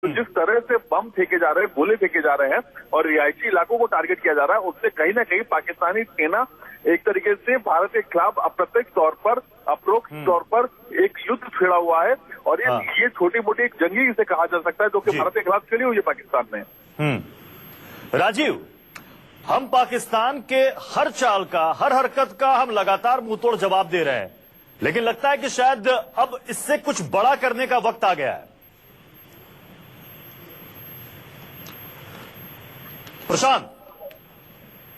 जिस तरह से बम फेंके जा रहे हैं, गोले फेंके जा रहे हैं और रिहायशी इलाकों को टारगेट किया जा रहा है, उससे कहीं ना कहीं पाकिस्तानी सेना एक तरीके से भारत के खिलाफ अप्रत्यक्ष तौर पर, अपरोक्ष तौर पर एक युद्ध छेड़ा हुआ है। और ये छोटी मोटी एक जंगी इसे कहा जा सकता है जो कि भारत के खिलाफ छेड़ी हुई है पाकिस्तान में। राजीव, हम पाकिस्तान के हर चाल का, हर हरकत का हम लगातार मुंहतोड़ जवाब दे रहे हैं, लेकिन लगता है कि शायद अब इससे कुछ बड़ा करने का वक्त आ गया है। प्रशांत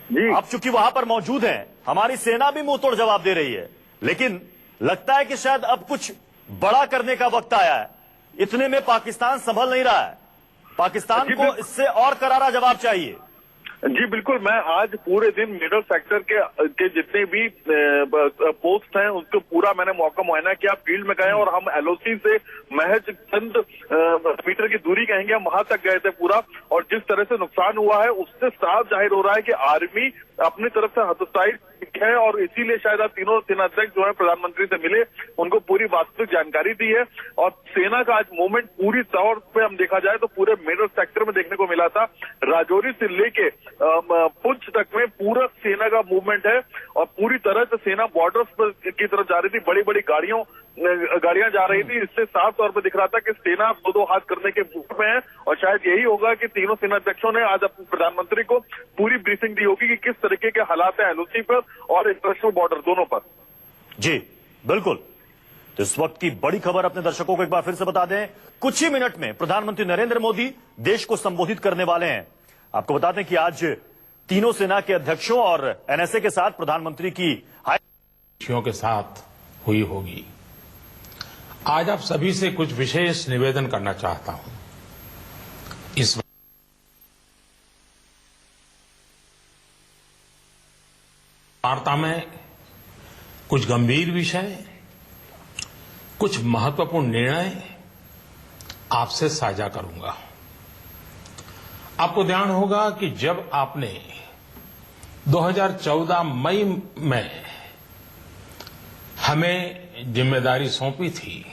जी, आप चूंकि वहां पर मौजूद हैं, हमारी सेना भी मुंहतोड़ जवाब दे रही है, लेकिन लगता है कि शायद अब कुछ बड़ा करने का वक्त आया है। इतने में पाकिस्तान संभल नहीं रहा है, पाकिस्तान को इससे और करारा जवाब चाहिए। जी बिल्कुल, मैं आज पूरे दिन मिडल सेक्टर के जितने भी पोस्ट हैं उसको पूरा मैंने मौका मुआयना किया, फील्ड में गए और हम एलओसी से महज चंद मीटर की दूरी कहेंगे, हम वहां तक गए थे पूरा। और जिस तरह से नुकसान हुआ है उससे साफ जाहिर हो रहा है कि आर्मी अपनी तरफ से हतोत्साहित है और इसीलिए शायद आज तीनों सेनाध्यक्ष जो है प्रधानमंत्री से मिले, उनको पूरी वास्तविक जानकारी दी है। और सेना का आज मूवमेंट पूरी तौर पे हम देखा जाए तो पूरे मिडल सेक्टर में देखने को मिला था। राजौरी से लेके पुंछ तक में पूरा सेना का मूवमेंट है और पूरी तरह से सेना बॉर्डर्स की तरफ जा रही थी, बड़ी बड़ी गाड़ियां जा रही थी। इससे साफ तौर पर दिख रहा था कि सेना दो हाथ करने के मूड में है और शायद यही होगा कि तीनों सेनाध्यक्षों ने आज अपने प्रधानमंत्री को पूरी ब्रीफिंग दी होगी कि किस तरीके के हालात है एलओसी पर और इंटरनेशनल बॉर्डर दोनों पर। जी बिल्कुल, तो इस वक्त की बड़ी खबर अपने दर्शकों को एक बार फिर से बता दें। कुछ ही मिनट में प्रधानमंत्री नरेंद्र मोदी देश को संबोधित करने वाले हैं। आपको बता दें कि आज तीनों सेना के अध्यक्षों और एनएसए के साथ प्रधानमंत्री की के साथ हुई होगी। आज आप सभी से कुछ विशेष निवेदन करना चाहता हूं। इस वार्ता में कुछ गंभीर विषय, कुछ महत्वपूर्ण निर्णय आपसे साझा करूंगा। आपको ध्यान होगा कि जब आपने 2014 मई में हमें जिम्मेदारी सौंपी थी,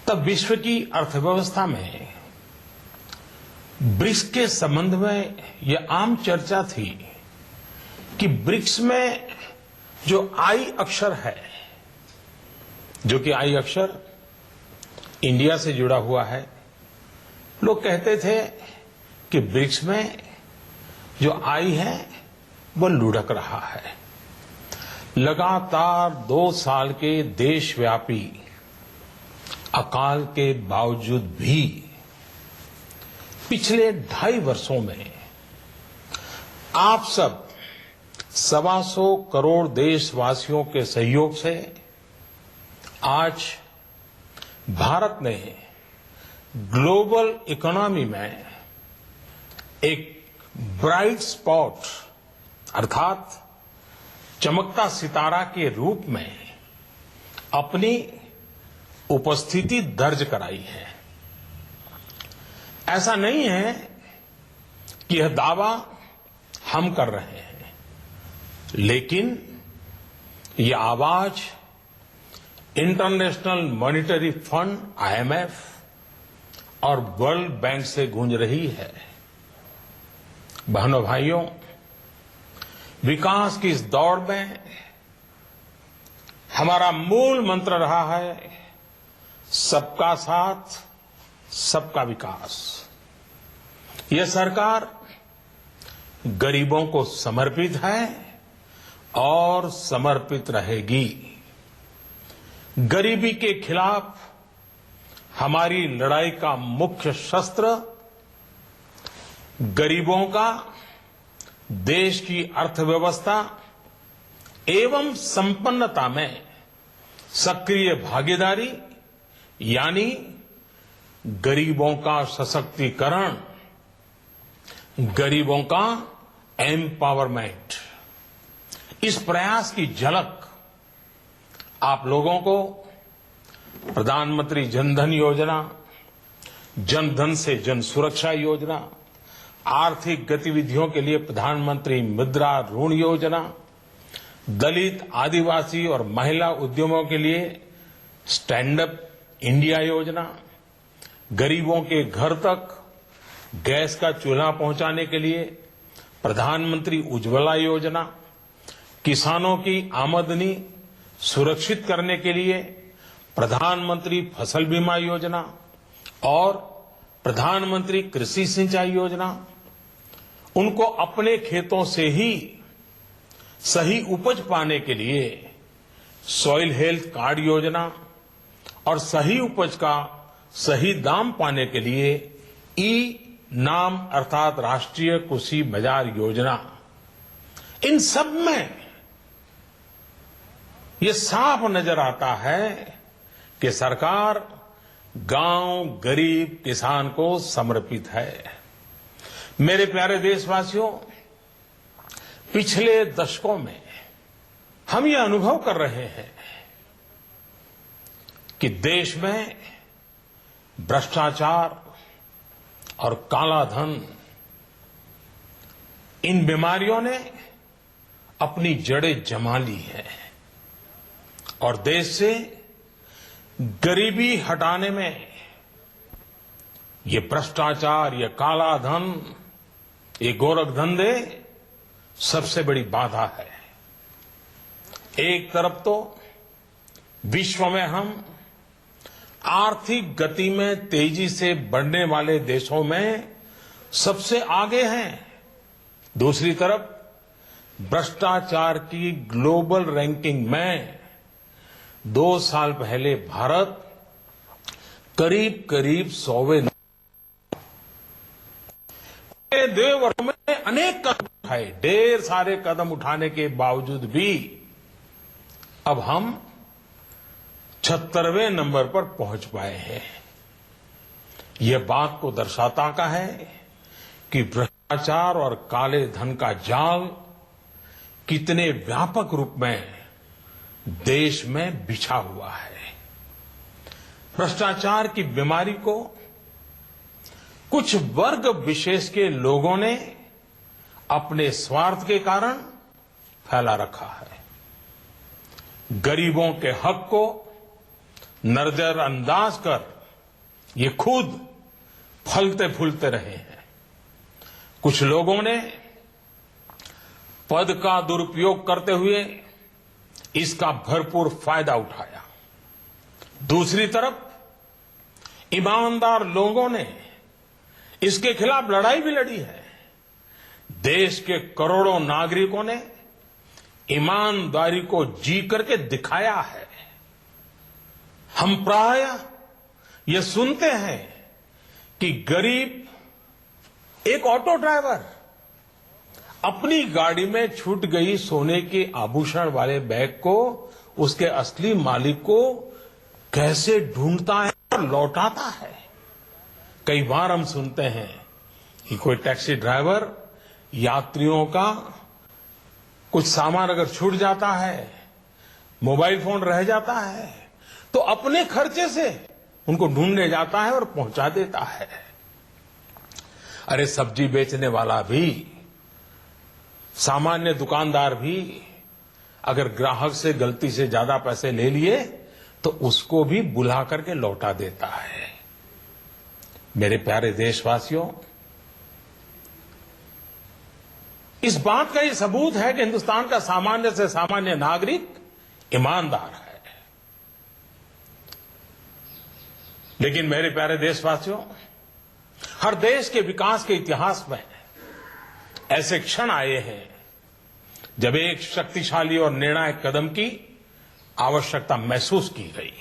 तब विश्व की अर्थव्यवस्था में ब्रिक्स के संबंध में यह आम चर्चा थी कि ब्रिक्स में जो आई अक्षर है, जो कि आई अक्षर इंडिया से जुड़ा हुआ है, लोग कहते थे कि ब्रिक्स में जो आई है वो लुढ़क रहा है। लगातार 2 साल के देशव्यापी अकाल के बावजूद भी पिछले 2.5 वर्षों में आप सब 125 करोड़ देशवासियों के सहयोग से आज भारत ने ग्लोबल इकोनॉमी में एक ब्राइट स्पॉट अर्थात चमकता सितारा के रूप में अपनी उपस्थिति दर्ज कराई है। ऐसा नहीं है कि यह दावा हम कर रहे हैं, लेकिन यह आवाज इंटरनेशनल मॉनिटरी फंड आईएमएफ और वर्ल्ड बैंक से गूंज रही है। बहनों भाइयों, विकास की इस दौड़ में हमारा मूल मंत्र रहा है सबका साथ, सबका विकास। यह सरकार गरीबों को समर्पित है और समर्पित रहेगी। गरीबी के खिलाफ हमारी लड़ाई का मुख्य शस्त्र गरीबों का देश की अर्थव्यवस्था एवं संपन्नता में सक्रिय भागीदारी यानी गरीबों का सशक्तिकरण, गरीबों का एम्पावरमेंट। इस प्रयास की झलक आप लोगों को प्रधानमंत्री जनधन योजना, जनधन से जन सुरक्षा योजना, आर्थिक गतिविधियों के लिए प्रधानमंत्री मुद्रा ऋण योजना, दलित, आदिवासी और महिला उद्यमों के लिए स्टैंड अप इंडिया योजना, गरीबों के घर तक गैस का चूल्हा पहुंचाने के लिए प्रधानमंत्री उज्ज्वला योजना, किसानों की आमदनी सुरक्षित करने के लिए प्रधानमंत्री फसल बीमा योजना और प्रधानमंत्री कृषि सिंचाई योजना, उनको अपने खेतों से ही सही उपज पाने के लिए सॉइल हेल्थ कार्ड योजना और सही उपज का सही दाम पाने के लिए ई नाम अर्थात राष्ट्रीय कृषि बाजार योजना, इन सब में ये साफ नजर आता है कि सरकार गांव गरीब किसान को समर्पित है। मेरे प्यारे देशवासियों, पिछले दशकों में हम ये अनुभव कर रहे हैं कि देश में भ्रष्टाचार और काला धन, इन बीमारियों ने अपनी जड़ें जमा ली है और देश से गरीबी हटाने में ये भ्रष्टाचार, ये काला धन, ये गोरख धंधे सबसे बड़ी बाधा है। एक तरफ तो विश्व में हम आर्थिक गति में तेजी से बढ़ने वाले देशों में सबसे आगे हैं, दूसरी तरफ भ्रष्टाचार की ग्लोबल रैंकिंग में 2 साल पहले भारत करीब 100वें। 2 वर्षों में अनेक कदम उठाए, ढेर सारे कदम उठाने के बावजूद भी अब हम 76वें नंबर पर पहुंच पाए हैं। यह बात को दर्शाता का है कि भ्रष्टाचार और काले धन का जाल कितने व्यापक रूप में देश में बिछा हुआ है। भ्रष्टाचार की बीमारी को कुछ वर्ग विशेष के लोगों ने अपने स्वार्थ के कारण फैला रखा है। गरीबों के हक को नजरअंदाज कर ये खुद फलते फूलते रहे हैं। कुछ लोगों ने पद का दुरुपयोग करते हुए इसका भरपूर फायदा उठाया। दूसरी तरफ ईमानदार लोगों ने इसके खिलाफ लड़ाई भी लड़ी है। देश के करोड़ों नागरिकों ने ईमानदारी को जी करके दिखाया है। हम प्रायः ये सुनते हैं कि गरीब एक ऑटो ड्राइवर अपनी गाड़ी में छूट गई सोने के आभूषण वाले बैग को उसके असली मालिक को कैसे ढूंढता है और लौटाता है। कई बार हम सुनते हैं कि कोई टैक्सी ड्राइवर यात्रियों का कुछ सामान अगर छूट जाता है, मोबाइल फोन रह जाता है, तो अपने खर्चे से उनको ढूंढने जाता है और पहुंचा देता है। अरे सब्जी बेचने वाला भी, सामान्य दुकानदार भी अगर ग्राहक से गलती से ज्यादा पैसे ले लिए तो उसको भी बुला करके लौटा देता है। मेरे प्यारे देशवासियों, इस बात का ये सबूत है कि हिंदुस्तान का सामान्य से सामान्य नागरिक ईमानदार है। लेकिन मेरे प्यारे देशवासियों, हर देश के विकास के इतिहास में ऐसे क्षण आए हैं जब एक शक्तिशाली और निर्णायक कदम की आवश्यकता महसूस की गई।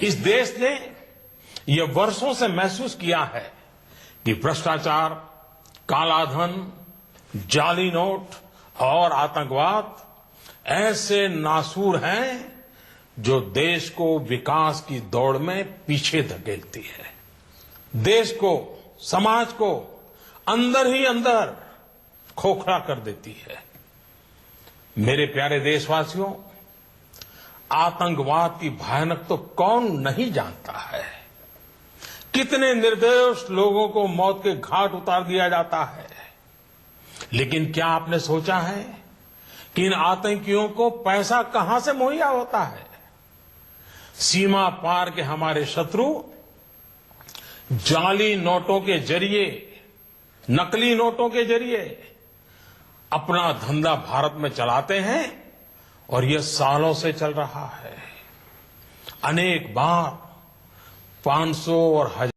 इस देश ने यह वर्षों से महसूस किया है कि भ्रष्टाचार, कालाधन, जाली नोट और आतंकवाद ऐसे नासूर हैं जो देश को विकास की दौड़ में पीछे धकेलती है, देश को, समाज को अंदर ही अंदर खोखला कर देती है। मेरे प्यारे देशवासियों, आतंकवाद की भयानक तो कौन नहीं जानता है। कितने निर्दोष लोगों को मौत के घाट उतार दिया जाता है। लेकिन क्या आपने सोचा है कि इन आतंकियों को पैसा कहां से मुहैया होता है? सीमा पार के हमारे शत्रु जाली नोटों के जरिए, नकली नोटों के जरिए अपना धंधा भारत में चलाते हैं और यह सालों से चल रहा है। अनेक बार 500 और 1000